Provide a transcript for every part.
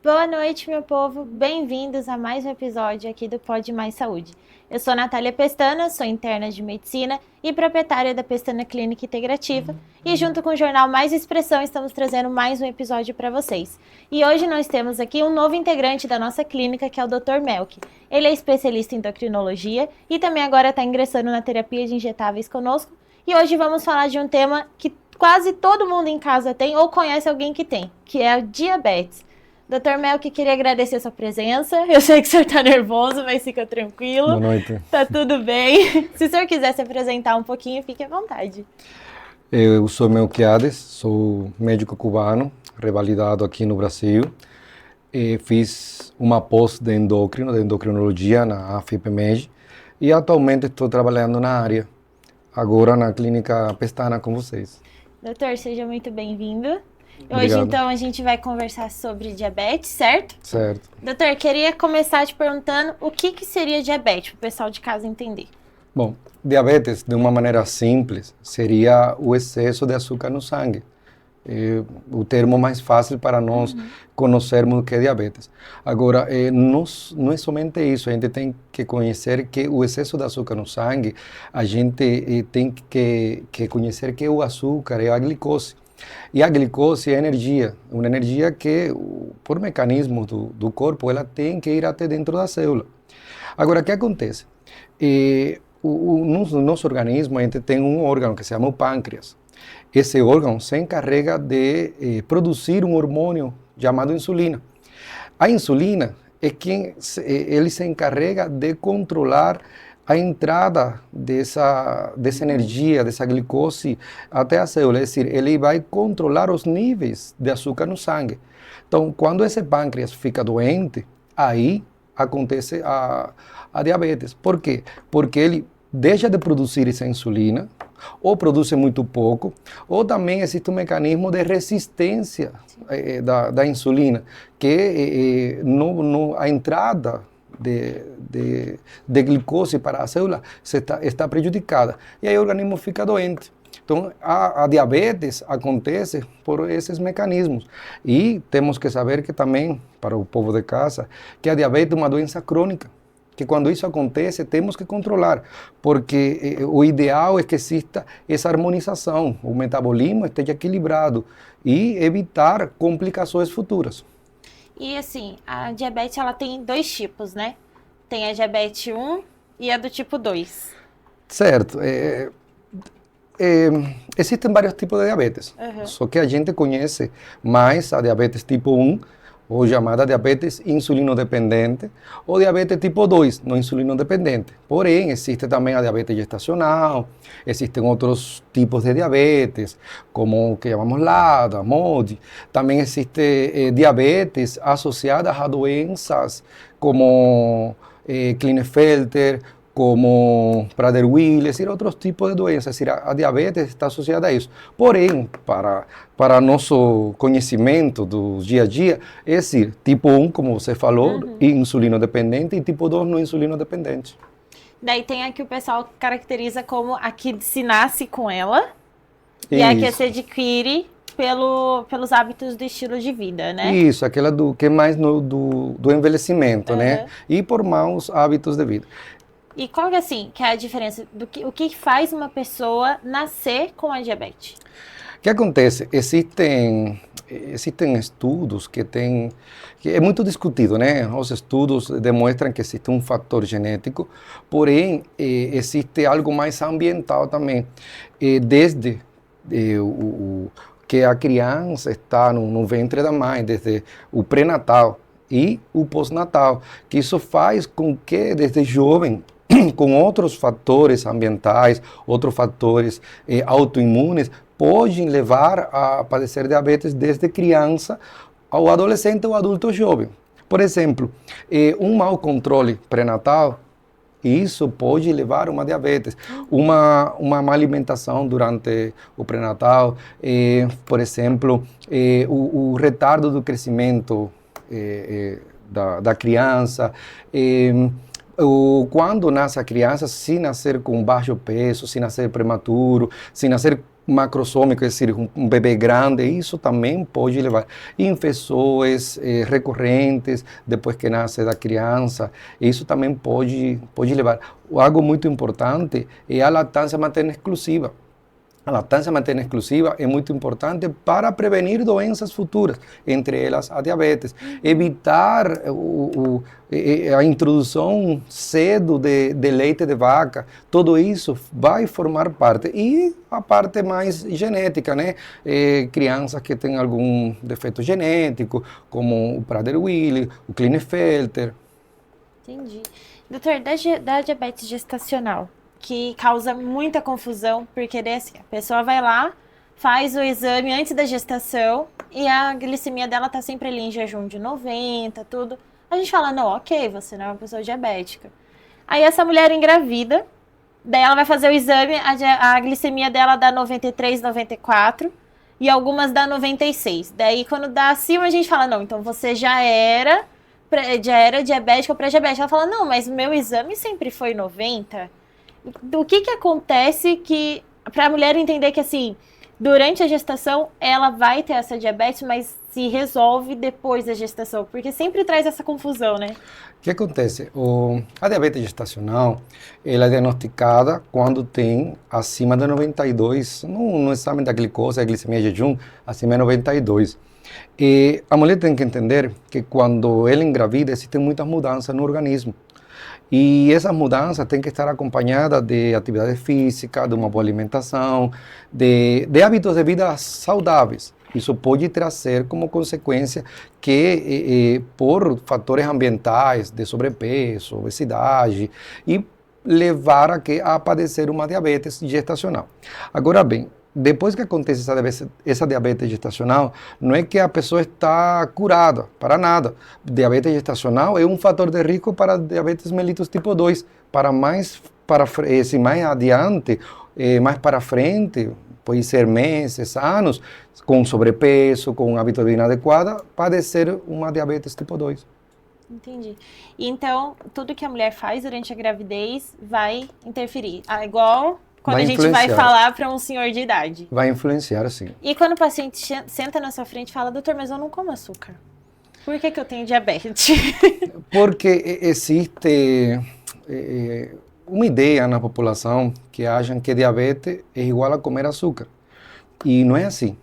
Boa noite, meu povo. Bem-vindos a mais um episódio aqui do Pod Mais Saúde. Eu sou Natália Pestana, sou interna de medicina e proprietária da Pestana Clínica Integrativa. E junto com o Jornal Mais Expressão, estamos trazendo mais um episódio para vocês. E hoje nós temos aqui um novo integrante da nossa clínica, que é o Dr. Melk. Ele é especialista em endocrinologia e também agora está ingressando na terapia de injetáveis conosco. E hoje vamos falar de um tema que quase todo mundo em casa tem ou conhece alguém que tem, que é o diabetes. Dr. Melk, queria agradecer a sua presença. Eu sei que o senhor está nervoso, mas fica tranquilo. Boa noite. Tá tudo bem. Se o senhor quiser se apresentar um pouquinho, fique à vontade. Eu sou Melquiades, sou médico cubano, revalidado aqui no Brasil. Fiz uma pós de endocrinologia na AFIPMED e atualmente estou trabalhando na área, agora na clínica Pestana com vocês. Doutor, seja muito bem-vindo. Obrigado. Hoje, então, a gente vai conversar sobre diabetes, certo? Certo. Doutor, queria começar te perguntando o que seria diabetes, para o pessoal de casa entender. Bom, diabetes, de uma maneira simples, seria o excesso de açúcar no sangue. O termo mais fácil para nós conhecermos o que é diabetes. Agora, não é somente isso, a gente tem que conhecer que o excesso de açúcar no sangue, a gente tem que conhecer que o açúcar é a glicose. E a glicose é energia, uma energia que, por mecanismos do corpo, ela tem que ir até dentro da célula. Agora, o que acontece? No nosso organismo, a gente tem um órgão que se chama o pâncreas. Esse órgão se encarrega de produzir um hormônio chamado insulina. A insulina é ele se encarrega de controlar a entrada dessa energia, dessa glicose até a célula, é decir, ele vai controlar os níveis de açúcar no sangue. Então, quando esse pâncreas fica doente, aí acontece a diabetes. Por quê? Porque ele deixa de produzir essa insulina, ou produz muito pouco, ou também existe um mecanismo de resistência da insulina, que a entrada de glicose para a célula está prejudicada, e aí o organismo fica doente. Então, a diabetes acontece por esses mecanismos. E temos que saber que também, para o povo de casa, que a diabetes é uma doença crônica, que quando isso acontece, temos que controlar, porque o ideal é que exista essa harmonização, o metabolismo esteja equilibrado e evitar complicações futuras. E assim, a diabetes ela tem dois tipos, né? Tem a diabetes 1 e a do tipo 2. Certo. Existem vários tipos de diabetes, só que a gente conhece mais a diabetes tipo 1, ou chamada diabetes insulinodependente, ou diabetes tipo 2, não insulinodependente. Porém, existe também a diabetes gestacional, existem outros tipos de diabetes, como o que chamamos LADA, MODI. Também existe diabetes associada a doenças como Klinefelter, como Prader-Willi, es decir, outros tipos de doenças. Es decir, a diabetes está associada a isso. Porém, para nosso conhecimento do dia a dia, é decir, tipo 1, como você falou, insulino-dependente, e tipo 2, não insulino-dependente. Daí tem a que o pessoal caracteriza como a que se nasce com ela, e a que se adquire pelos hábitos do estilo de vida, né? Isso, aquela que é mais do envelhecimento, né? E por maus hábitos de vida. E qual que, assim, que é a diferença o que faz uma pessoa nascer com a diabetes? O que acontece? Existem estudos que é muito discutido, né? Os estudos demonstram que existe um fator genético, porém existe algo mais ambiental também. Desde que a criança está no ventre da mãe, desde o pré-natal e o pós-natal, que isso faz com que desde jovem, com outros fatores ambientais, outros fatores autoimunes, podem levar a padecer diabetes desde criança ao adolescente ou adulto jovem. Por exemplo, um mau controle pré-natal, isso pode levar a uma diabetes. Uma má alimentação durante o pré-natal, por exemplo, o retardo do crescimento da criança, quando nasce a criança, se nascer com baixo peso, se nascer prematuro, se nascer macrosômico, é decir, um bebê grande, isso também pode levar infecções recorrentes depois que nasce da criança, isso também pode levar. Algo muito importante é a lactância materna exclusiva. A lactância materna exclusiva é muito importante para prevenir doenças futuras, entre elas a diabetes. Evitar a introdução cedo de leite de vaca, tudo isso vai formar parte. E a parte mais genética, né? Crianças que têm algum defeito genético, como o Prader-Willi, o Klinefelter. Entendi. Doutor, da diabetes gestacional, que causa muita confusão, porque daí, assim, a pessoa vai lá, faz o exame antes da gestação e a glicemia dela tá sempre ali em jejum de 90, tudo. A gente fala, não, ok, você não é uma pessoa diabética. Aí essa mulher engravida, daí ela vai fazer o exame, a glicemia dela dá 93, 94 e algumas dá 96. Daí quando dá acima a gente fala, não, então você já era diabética ou pré-diabética. Ela fala, não, mas o meu exame sempre foi 90. O que acontece que para a mulher entender que assim, durante a gestação ela vai ter essa diabetes, mas se resolve depois da gestação, porque sempre traz essa confusão, né? O que acontece? A diabetes gestacional, ela é diagnosticada quando tem acima de 92, no exame da glicose, a glicemia jejum, acima de 92. E a mulher tem que entender que quando ela engravida, existem muitas mudanças no organismo. E essas mudanças têm que estar acompanhadas de atividade física, de uma boa alimentação, de hábitos de vida saudáveis. Isso pode trazer como consequência que, por fatores ambientais, de sobrepeso, obesidade, e levar a padecer uma diabetes gestacional. Agora bem, depois que acontece essa diabetes gestacional, não é que a pessoa está curada, para nada. Diabetes gestacional é um fator de risco para diabetes mellitus tipo 2, mais adiante, mais para frente, pode ser meses, anos, com sobrepeso, com um hábito de vida inadequado, padecer uma diabetes tipo 2. Entendi. E então, tudo que a mulher faz durante a gravidez vai interferir. Igual quando a gente vai falar para um senhor de idade. Vai influenciar, sim. E quando o paciente senta na sua frente e fala, doutor, mas eu não como açúcar. Por que eu tenho diabetes? Porque existe uma ideia na população que acham que diabetes é igual a comer açúcar. E não é assim.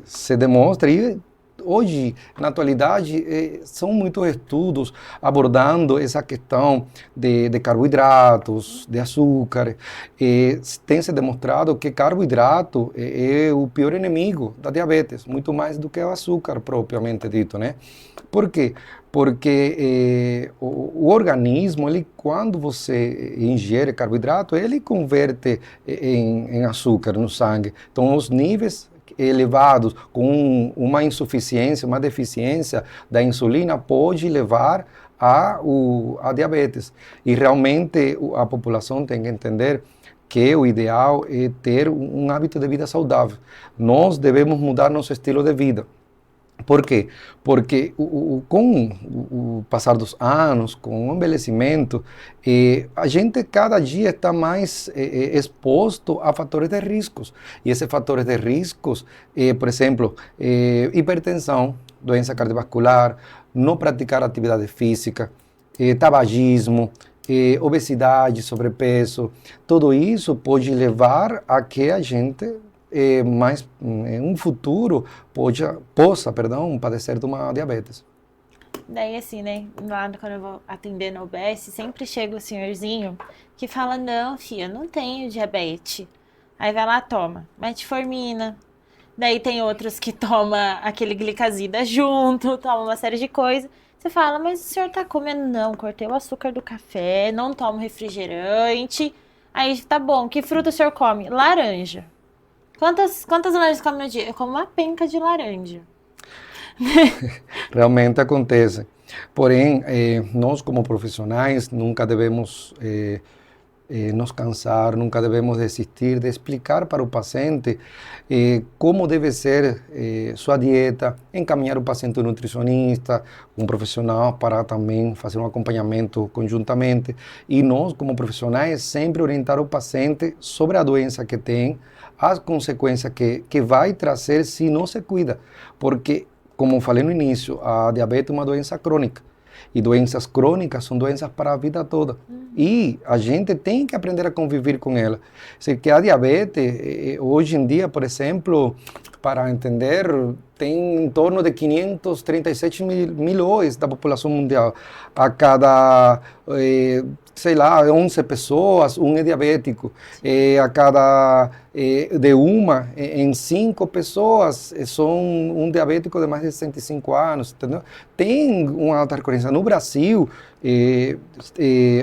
Se demonstra, e hoje, na atualidade, são muitos estudos abordando essa questão de carboidratos, de açúcar. Tem se demonstrado que carboidrato é o pior inimigo da diabetes, muito mais do que o açúcar propriamente dito, né? Por quê? Porque o organismo, ele, quando você ingere carboidrato, ele converte em açúcar no sangue. Então, os níveis elevados, com uma insuficiência, uma deficiência da insulina, pode levar a diabetes. E realmente a população tem que entender que o ideal é ter um hábito de vida saudável. Nós devemos mudar nosso estilo de vida. Por quê? Porque com o passar dos anos, com o envelhecimento, a gente cada dia está mais exposto a fatores de riscos. E esses fatores de riscos, por exemplo, hipertensão, doença cardiovascular, não praticar atividade física, tabagismo, obesidade, sobrepeso, tudo isso pode levar a que a gente mas em um futuro possa padecer de uma diabetes. Daí assim, né, lá quando eu vou atender no UBS, sempre chega o senhorzinho que fala, não, filha, não tenho diabetes. Aí vai lá, toma metformina. Daí tem outros que toma aquele glicazida junto, toma uma série de coisas. Você fala, mas o senhor tá comendo? Não, cortei o açúcar do café, não tomo refrigerante. Aí, tá bom, que fruta o senhor come? Laranja. Quantas laranjas come no dia? Eu como uma penca de laranja. Realmente acontece. Porém, nós como profissionais nunca devemos nos cansar, nunca devemos desistir de explicar para o paciente como deve ser sua dieta, encaminhar o paciente ao nutricionista, um profissional para também fazer um acompanhamento conjuntamente. E nós, como profissionais, sempre orientar o paciente sobre a doença que tem, as consequências que vai trazer se não se cuida. Porque, como falei no início, a diabetes é uma doença crônica. E doenças crônicas são doenças para a vida toda. E a gente tem que aprender a conviver com ela. Sei que a diabetes, hoje em dia, por exemplo, para entender, tem em torno de 537 milhões da população mundial. A cada, sei lá, 11 pessoas, um é diabético. A cada, de uma em 5 pessoas, são um diabético de mais de 65 anos, entendeu? Tem uma alta recorrência. No Brasil,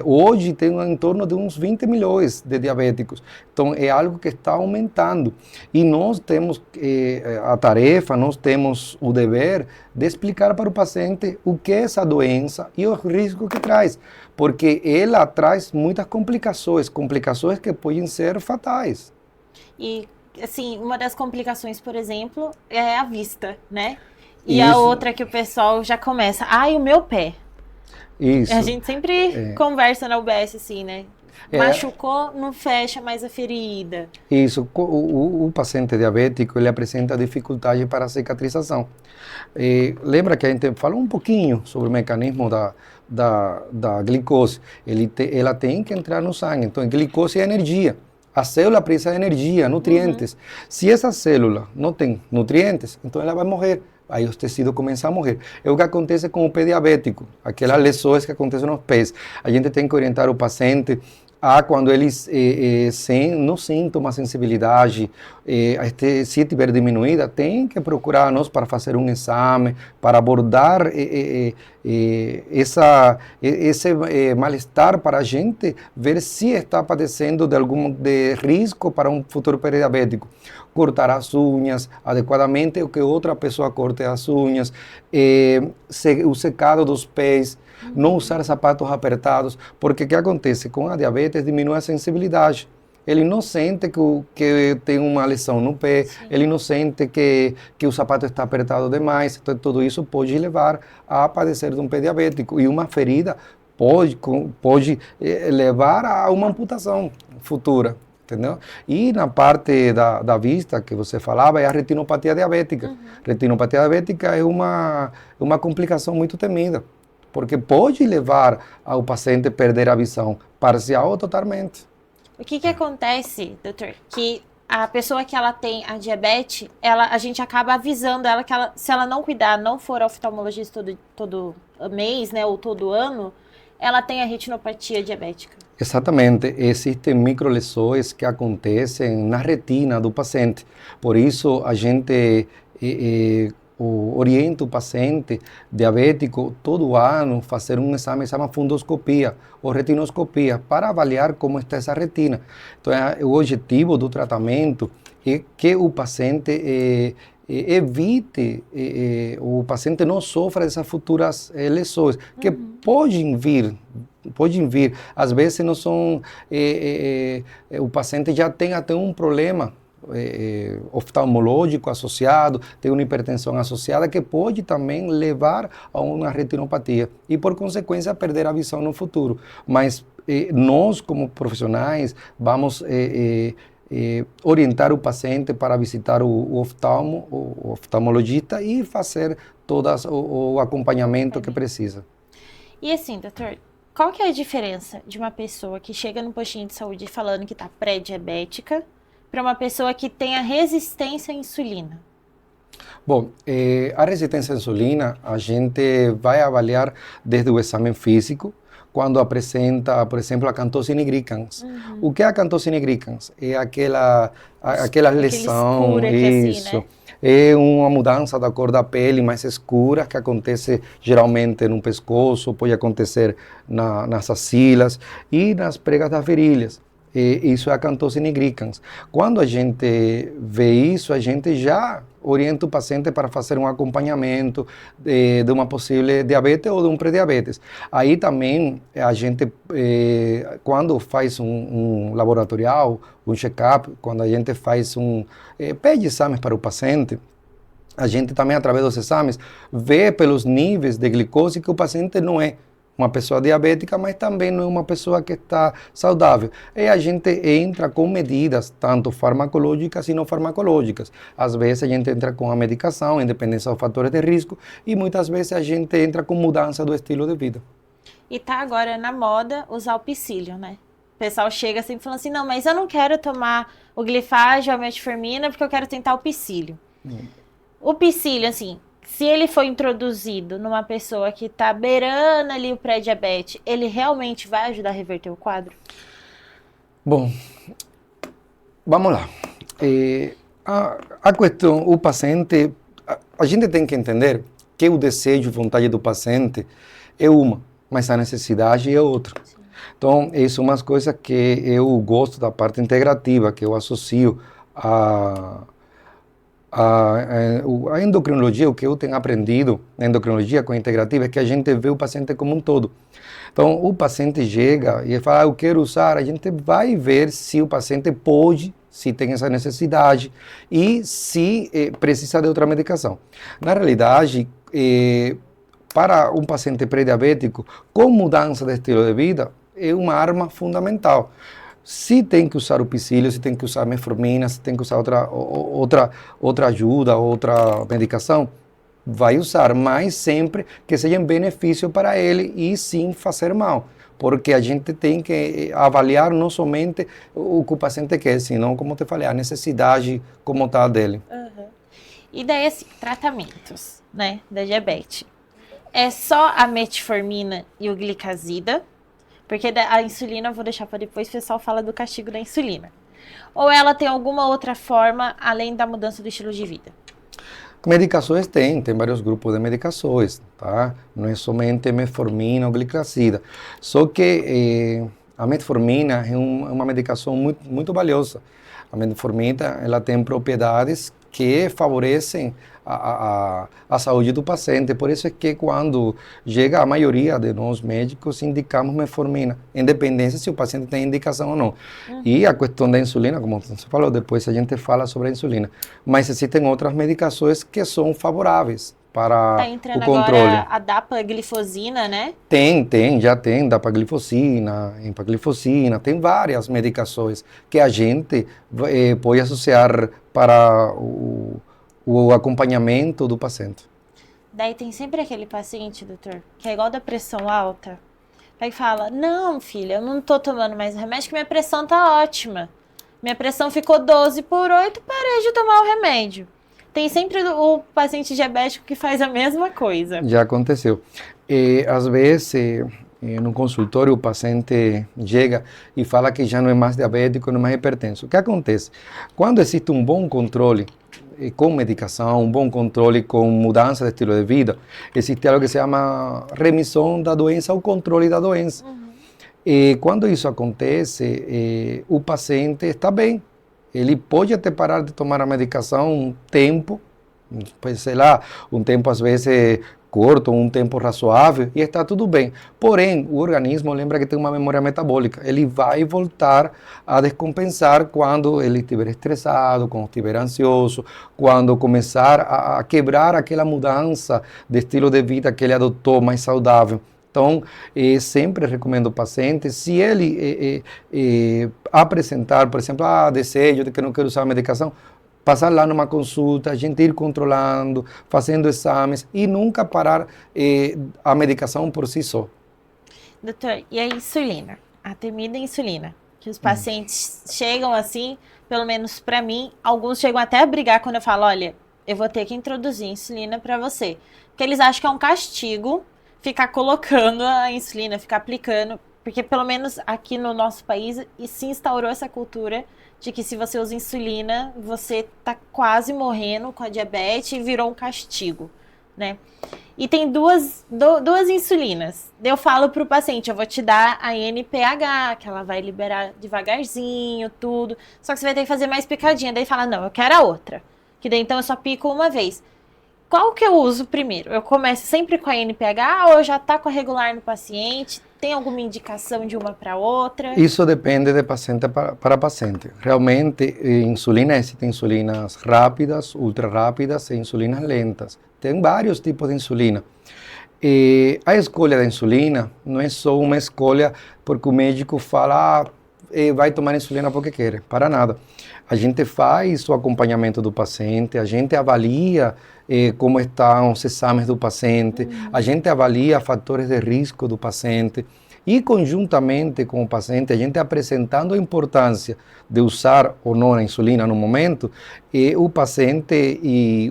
hoje tem em torno de uns 20 milhões de diabéticos. Então, é algo que está aumentando. E nós temos a tarefa, nós temos o dever de explicar para o paciente o que é essa doença e os riscos que traz. Porque ela traz muitas complicações que podem ser fatais. E, assim, uma das complicações, por exemplo, é a vista, né? E Isso. a outra que o pessoal já começa, ai, o meu pé. Isso. A gente sempre conversa na UBS assim, né? Machucou, não fecha mais a ferida. Isso. O paciente diabético, ele apresenta dificuldade para a cicatrização. Lembra que a gente falou um pouquinho sobre o mecanismo da glicose. Ela tem que entrar no sangue. Então, a glicose é energia. A célula precisa de energia, nutrientes. Se essa célula não tem nutrientes, então ela vai morrer. Aí os tecidos começam a morrer. É o que acontece com o pé diabético, aquelas lesões que acontecem nos pés. A gente tem que orientar o paciente a quando eles não sintam uma sensibilidade, se tiver diminuída, tem que procurar nós para fazer um exame, para abordar esse mal-estar, para a gente ver se está padecendo de risco para um futuro pré-diabético. Cortar as unhas adequadamente, ou que outra pessoa corte as unhas, o secado dos pés, não usar sapatos apertados, porque o que acontece com a diabetes diminui a sensibilidade. Ele não sente que tem uma lesão no pé, ele não sente que o sapato está apertado demais, então tudo isso pode levar a padecer de um pé diabético, e uma ferida pode levar a uma amputação futura. Entendeu? E na parte da vista que você falava, é a retinopatia diabética. Retinopatia diabética é uma complicação muito temida, porque pode levar ao paciente a perder a visão parcial ou totalmente. O que acontece, doutor? Que a pessoa que ela tem a diabetes, a gente acaba avisando ela que se ela não cuidar, não for ao oftalmologista todo mês, né, ou todo ano, ela tem a retinopatia diabética. Exatamente, existem microlesões que acontecem na retina do paciente. Por isso, a gente orienta o paciente diabético todo ano fazer um exame que se chama fundoscopia ou retinoscopia para avaliar como está essa retina. Então, o objetivo do tratamento é que o paciente evite, o paciente não sofra dessas futuras lesões, que podem vir, às vezes não são, o paciente já tem até um problema oftalmológico associado, tem uma hipertensão associada que pode também levar a uma retinopatia e, por consequência, perder a visão no futuro. Mas nós, como profissionais, vamos orientar o paciente para visitar o oftalmologista e fazer todo o acompanhamento que precisa. E assim, doutor, qual que é a diferença de uma pessoa que chega no postinho de saúde falando que está pré-diabética para uma pessoa que tem a resistência à insulina? Bom, a resistência à insulina a gente vai avaliar desde o exame físico, quando apresenta, por exemplo, a cantose nigricans. O que é a cantose nigricans? É aquela lesão, isso. Assim, né? É uma mudança da cor da pele mais escura que acontece geralmente no pescoço, pode acontecer nas axilas e nas pregas das virilhas. isso é a acantose nigricans. Quando a gente vê isso, a gente já orienta o paciente para fazer um acompanhamento de uma possível diabetes ou de um pré-diabetes. Aí também a gente, quando faz um laboratorial, um check-up, quando a gente faz pede exames para o paciente, a gente também, através dos exames, vê pelos níveis de glicose que o paciente não é uma pessoa diabética, mas também não é uma pessoa que está saudável. E a gente entra com medidas, tanto farmacológicas e não farmacológicas. Às vezes a gente entra com a medicação, independência dos fatores de risco, e muitas vezes a gente entra com mudança do estilo de vida. E tá agora na moda usar o psyllium, né? O pessoal chega assim falando assim, não, mas eu não quero tomar o glifage ou a metformina porque eu quero tentar o psyllium. O psyllium, assim, se ele for introduzido numa pessoa que está beirando ali o pré-diabetes, ele realmente vai ajudar a reverter o quadro? Bom, vamos lá. A questão, o paciente, a gente tem que entender que o desejo e vontade do paciente é uma, mas a necessidade é outra. Sim. Então, isso são umas coisas que eu gosto da parte integrativa, que eu associo a endocrinologia, o que eu tenho aprendido na endocrinologia com a integrativa é que a gente vê o paciente como um todo. Então, o paciente chega e fala, eu quero usar, a gente vai ver se o paciente pode, se tem essa necessidade e se precisa de outra medicação. Na realidade, para um paciente pré-diabético, com mudança de estilo de vida, é uma arma fundamental. Se tem que usar o psyllium, se tem que usar metformina, se tem que usar outra ajuda, outra medicação, vai usar, mas sempre que seja em benefício para ele e sim fazer mal. Porque a gente tem que avaliar não somente o que o paciente quer, senão, como eu te falei, a necessidade como tal dele. Uhum. E daí, assim, tratamentos, né, da diabetes. É só a metformina e o glicazida? Porque a insulina eu vou deixar para depois, o pessoal fala do castigo da insulina. Ou ela tem alguma outra forma, além da mudança do estilo de vida? Medicações tem vários grupos de medicações, tá? Não é somente metformina ou glicazida. Só que a metformina é uma medicação muito valiosa. A metformina, ela tem propriedades que favorecem a saúde do paciente. Por isso é que quando chega a maioria de nós médicos indicamos metformina, independente se o paciente tem indicação ou não. Uhum. E a questão da insulina, como você falou, depois a gente fala sobre a insulina. Mas existem outras medicações que são favoráveis para o controle. Agora a dapaglifosina, né? Já tem dapaglifosina, empaglifosina, tem várias medicações que a gente pode associar para o acompanhamento do paciente. Daí tem sempre aquele paciente, doutor, que é igual da pressão alta, aí fala, não, filha, eu não tô tomando mais remédio, que minha pressão tá ótima. Minha pressão ficou 12/8, parei de tomar o remédio. Tem sempre o paciente diabético que faz a mesma coisa. Já aconteceu. Às vezes, no consultório, o paciente chega e fala que já não é mais diabético, não é mais hipertenso. O que acontece? Quando existe um bom controle com medicação, um bom controle com mudança de estilo de vida, existe algo que se chama remissão da doença ou controle da doença. Uhum. E quando isso acontece, o paciente está bem. Ele pode até parar de tomar a medicação um tempo, sei lá, um tempo às vezes curto, um tempo razoável, e está tudo bem. Porém, o organismo lembra que tem uma memória metabólica. Ele vai voltar a descompensar quando ele estiver estressado, quando estiver ansioso, quando começar a quebrar aquela mudança de estilo de vida que ele adotou mais saudável. Então, sempre recomendo ao paciente, se ele apresentar, por exemplo, desejo de que não quero usar a medicação, passar lá numa consulta, a gente ir controlando, fazendo exames e nunca parar a medicação por si só. Doutor, e a insulina? A temida insulina, que os pacientes chegam assim, pelo menos para mim, alguns chegam até a brigar quando eu falo, olha, eu vou ter que introduzir insulina para você. Porque eles acham que é um castigo ficar colocando a insulina, ficar aplicando, porque pelo menos aqui no nosso país se instaurou essa cultura de que se você usa insulina, você tá quase morrendo com a diabetes e virou um castigo. né? E tem duas insulinas. Eu falo pro paciente, eu vou te dar a NPH, que ela vai liberar devagarzinho, tudo. Só que você vai ter que fazer mais picadinha. Daí fala, não, eu quero a outra. Que daí então eu só pico uma vez. Qual que eu uso primeiro? Eu começo sempre com a NPH ou já tá com a regular no paciente? Tem alguma indicação de uma para outra? Isso depende de paciente para paciente. Realmente, insulina, existem insulinas rápidas, ultra rápidas e insulinas lentas. Tem vários tipos de insulina. A escolha da insulina não é só uma escolha porque o médico fala, vai tomar insulina porque quer, para nada. A gente faz o acompanhamento do paciente, a gente avalia como estão os exames do paciente, a gente avalia fatores de risco do paciente e, conjuntamente com o paciente, a gente apresentando a importância de usar ou não a insulina no momento, o paciente e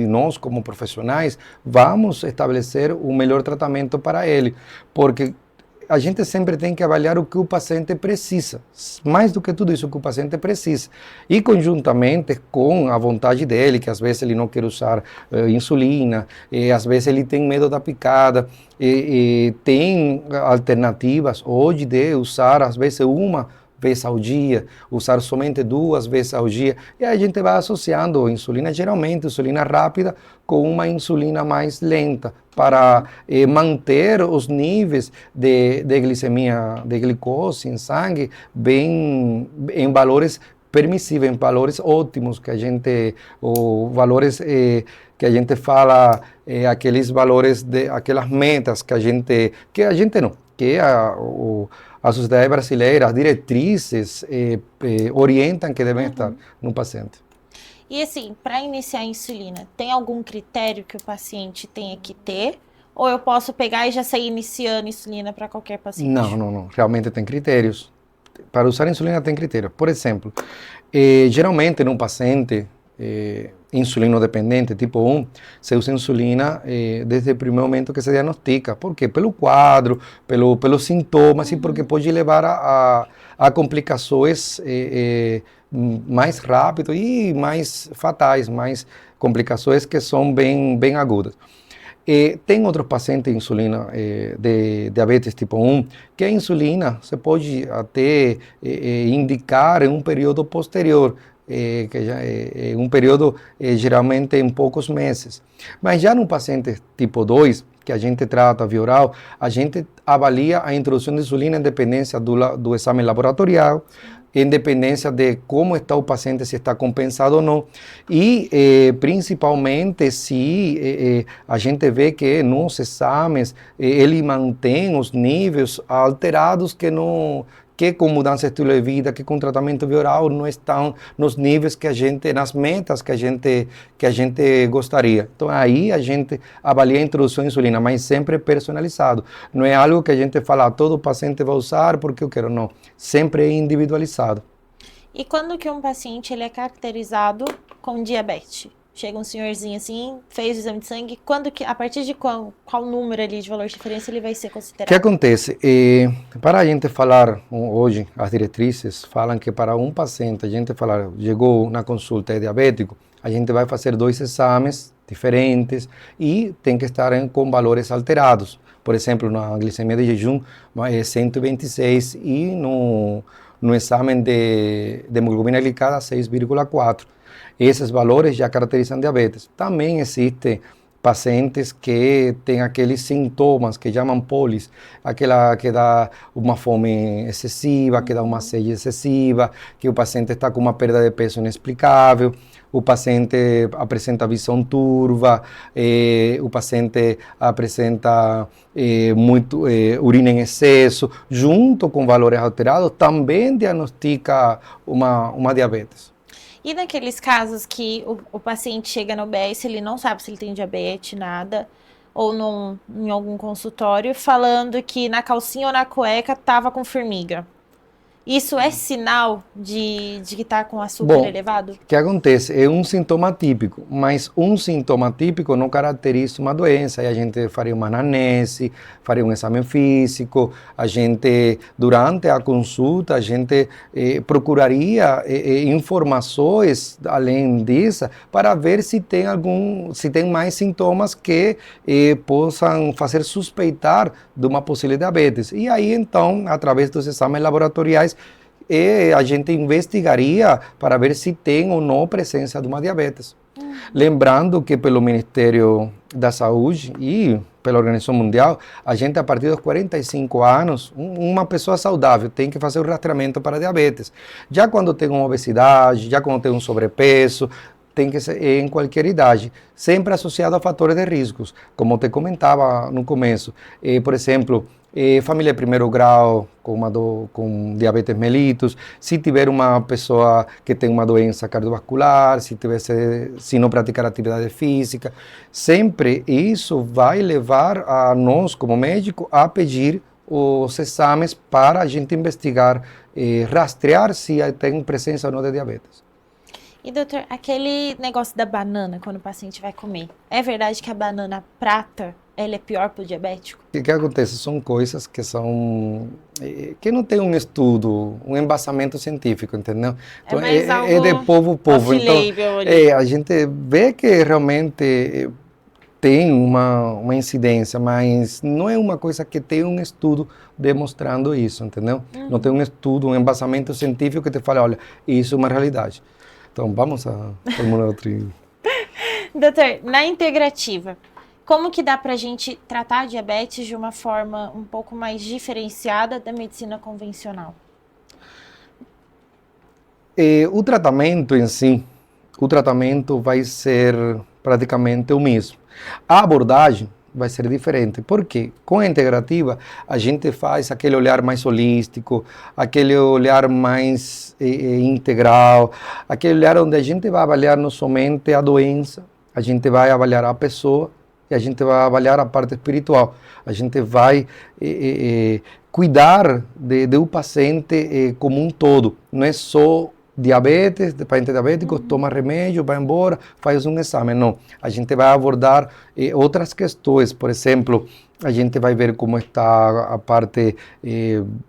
nós, como profissionais, vamos estabelecer o melhor tratamento para ele, porque a gente sempre tem que avaliar o que o paciente precisa, mais do que tudo isso, o que o paciente precisa. E conjuntamente com a vontade dele, que às vezes ele não quer usar insulina, às vezes ele tem medo da picada, tem alternativas hoje de usar às vezes uma vez ao dia, usar somente 2 vezes ao dia, e aí a gente vai associando insulina, geralmente insulina rápida, com uma insulina mais lenta, para manter os níveis de glicemia, de glicose em sangue, bem em valores permissíveis, em valores ótimos, que a gente, ou valores que a gente fala, aqueles valores, aquelas metas que a gente não, que a sociedade brasileira, as diretrizes orientam que devem estar no paciente. E assim, para iniciar a insulina, tem algum critério que o paciente tenha que ter? Ou eu posso pegar e já sair iniciando insulina para qualquer paciente? Não. Realmente tem critérios. Para usar insulina tem critérios. Por exemplo, geralmente num paciente insulino dependente, tipo 1, se usa insulina desde o primeiro momento que se diagnostica. Por quê? Pelo quadro, pelos sintomas e porque pode levar a complicações mais rápido e mais fatais, mais complicações que são bem agudas. Tem outros pacientes de insulina de diabetes tipo 1, que a insulina se pode até indicar em um período posterior, que já é um período geralmente em poucos meses. Mas já no paciente tipo 2, que a gente trata via oral, a gente avalia a introdução de insulina em dependência do exame laboratorial, em dependência de como está o paciente, se está compensado ou não, e principalmente se a gente vê que nos exames ele mantém os níveis alterados que com mudança de estilo de vida, que com tratamento via oral não estão nos níveis que a gente, nas metas que a gente gostaria. Então aí a gente avalia a introdução de insulina, mas sempre personalizado. Não é algo que a gente fala, todo paciente vai usar porque eu quero, não. Sempre é individualizado. E quando que um paciente ele é caracterizado com diabetes? Chega um senhorzinho assim, fez o exame de sangue, a partir de qual número ali de valor de diferença ele vai ser considerado? O que acontece? Para a gente falar hoje, as diretrizes falam que para um paciente, a gente falar, chegou na consulta, é diabético, a gente vai fazer 2 exames diferentes e tem que estar com valores alterados. Por exemplo, na glicemia de jejum é 126 e no exame de hemoglobina glicada 6,4. Esses valores já caracterizam diabetes. Também existem pacientes que têm aqueles sintomas que chamam polis, aquela que dá uma fome excessiva, que dá uma sede excessiva, que o paciente está com uma perda de peso inexplicável, o paciente apresenta visão turva, o paciente apresenta urina em excesso, junto com valores alterados, também diagnostica uma diabetes. E naqueles casos que o paciente chega no BS, ele não sabe se ele tem diabetes, nada, ou em algum consultório, falando que na calcinha ou na cueca tava com formiga. isso é sinal de que está com açúcar elevado? O que acontece? É um sintoma típico, mas um sintoma típico não caracteriza uma doença. Aí a gente faria uma anamnese, faria um exame físico, a gente, durante a consulta, a gente procuraria informações além disso para ver se tem mais sintomas que possam fazer suspeitar de uma possível diabetes. E aí, então, através dos exames laboratoriais, a gente investigaria para ver se tem ou não presença de uma diabetes. Lembrando que pelo Ministério da Saúde e pela Organização Mundial, a gente a partir dos 45 anos, uma pessoa saudável tem que fazer o rastreamento para diabetes. Já quando tem uma obesidade, já quando tem um sobrepeso, tem que ser em qualquer idade, sempre associado a fatores de riscos, como te comentava no começo. Por exemplo, família de primeiro grau com diabetes mellitus, se tiver uma pessoa que tem uma doença cardiovascular, se não praticar atividade física, sempre isso vai levar a nós, como médico, a pedir os exames para a gente investigar, rastrear se tem presença ou não de diabetes. E doutor, aquele negócio da banana, quando o paciente vai comer, é verdade que a banana prata, ela é pior para o diabético? O que acontece? São coisas que não tem um estudo, um embasamento científico, entendeu? Então, é de povo. Então, a gente vê que realmente tem uma incidência, mas não é uma coisa que tem um estudo demonstrando isso, entendeu? Não tem um estudo, um embasamento científico que te fale, olha, isso é uma realidade. Então, vamos a formular outro. Doutor, na integrativa, como que dá para a gente tratar a diabetes de uma forma um pouco mais diferenciada da medicina convencional? O tratamento em si, vai ser praticamente o mesmo. A abordagem vai ser diferente, porque com a integrativa a gente faz aquele olhar mais holístico, aquele olhar mais integral, aquele olhar onde a gente vai avaliar não somente a doença, a gente vai avaliar a pessoa e a gente vai avaliar a parte espiritual. A gente vai cuidar do paciente como um todo, não é só diabetes, paciente diabético, toma remédio, vai embora, faz um exame. Não, a gente vai abordar outras questões, por exemplo, a gente vai ver como está a parte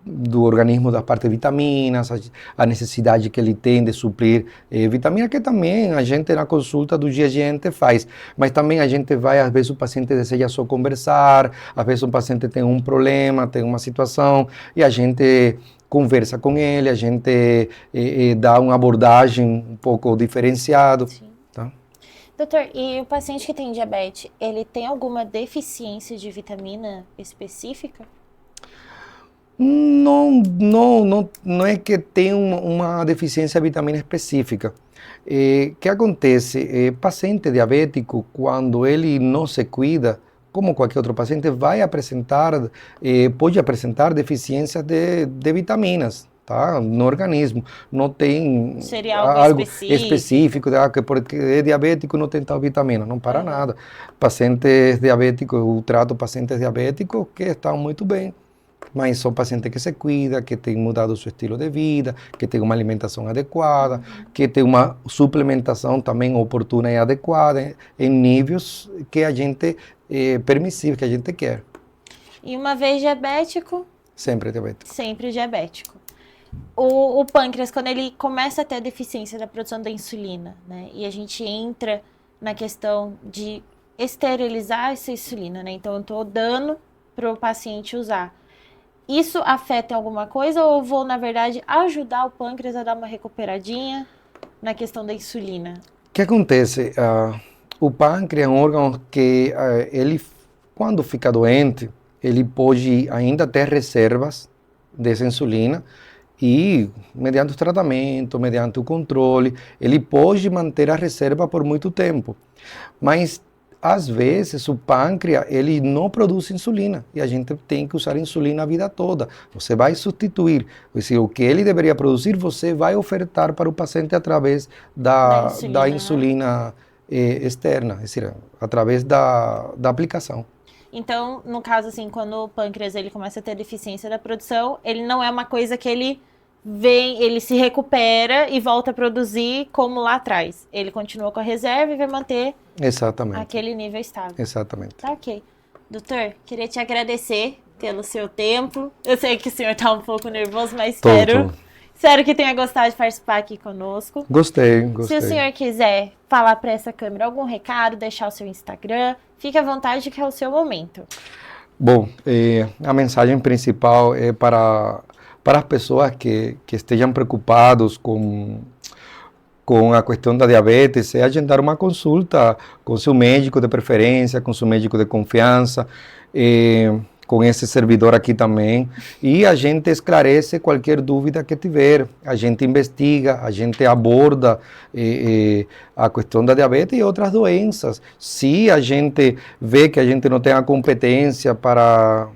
do organismo, da parte de vitaminas, a necessidade que ele tem de suprir vitamina, que também a gente na consulta do dia a gente faz, mas também a gente vai, às vezes o paciente deseja só conversar, às vezes o paciente tem um problema, tem uma situação, e a gente conversa com ele, a gente dá uma abordagem um pouco diferenciada. Tá? Doutor, e o paciente que tem diabetes, ele tem alguma deficiência de vitamina específica? Não é que tem uma deficiência de vitamina específica. Que acontece? Paciente diabético, quando ele não se cuida, como qualquer outro paciente, pode apresentar deficiência de vitaminas, tá? No organismo. Não tem algo específico, que porque é diabético não tem tal vitamina, não para nada. Pacientes diabéticos, eu trato pacientes diabéticos que estão muito bem, mas são pacientes que se cuidam, que têm mudado seu estilo de vida, que têm uma alimentação adequada, que têm uma suplementação também oportuna e adequada, em níveis que a gente permissível, que a gente quer. E uma vez diabético? Sempre diabético. Sempre diabético. O pâncreas, quando ele começa a ter a deficiência da produção da insulina, né? E a gente entra na questão de esterilizar essa insulina, né? Então, eu estou dando para o paciente usar. Isso afeta em alguma coisa ou vou, na verdade, ajudar o pâncreas a dar uma recuperadinha na questão da insulina? O que acontece? O pâncreas é um órgão que ele, quando fica doente, ele pode ainda ter reservas dessa insulina e, mediante o tratamento, mediante o controle, ele pode manter a reserva por muito tempo. Mas, às vezes, o pâncreas ele não produz insulina e a gente tem que usar insulina a vida toda. Você vai substituir. O que ele deveria produzir, você vai ofertar para o paciente através da insulina externa, é decir, através da aplicação. Então, no caso, assim, quando o pâncreas ele começa a ter deficiência da produção, ele não é uma coisa que ele ele se recupera e volta a produzir como lá atrás. Ele continua com a reserva e vai manter Exatamente. aquele nível estável. Exatamente. Tá ok. Doutor, queria te agradecer pelo seu tempo. Eu sei que o senhor tá um pouco nervoso, mas espero que tenha gostado de participar aqui conosco. Gostei. Se o senhor quiser falar para essa câmera algum recado, deixar o seu Instagram, fique à vontade que é o seu momento. Bom, a mensagem principal é para as pessoas que estejam preocupados com a questão da diabetes, é agendar uma consulta com seu médico de preferência, com seu médico de confiança, com esse servidor aqui também, e a gente esclarece qualquer dúvida que tiver, a gente investiga, a gente aborda a questão da diabetes e outras doenças. Se a gente vê que a gente não tem a competência para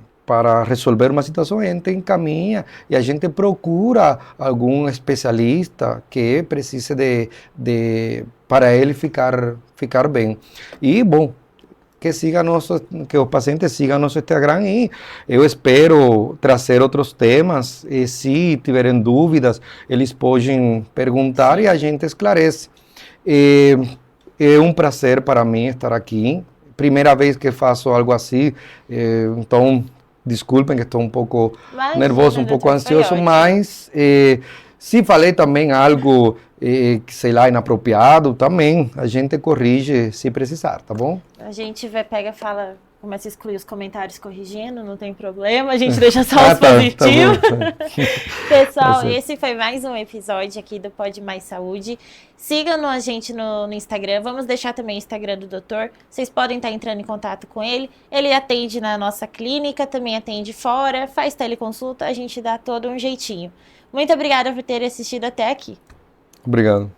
resolver uma situação, a gente encaminha e a gente procura algum especialista que precise para ele ficar bem. E, bom, que os pacientes sigam nosso Instagram e eu espero trazer outros temas e se tiverem dúvidas, eles podem perguntar e a gente esclarece. É um prazer para mim estar aqui, primeira vez que faço algo assim, então desculpem que estou um pouco nervoso, um pouco ansioso, mas se falei também algo que, sei lá, inapropriado, também a gente corrige se precisar, tá bom? A gente pega e fala, começa a excluir os comentários corrigindo, não tem problema, a gente deixa só os positivos. Pessoal, esse foi mais um episódio aqui do Pode Mais Saúde. Sigam a gente no Instagram, vamos deixar também o Instagram do doutor, vocês podem estar entrando em contato com ele. Ele atende na nossa clínica, também atende fora, faz teleconsulta, a gente dá todo um jeitinho. Muito obrigada por ter assistido até aqui. Obrigado.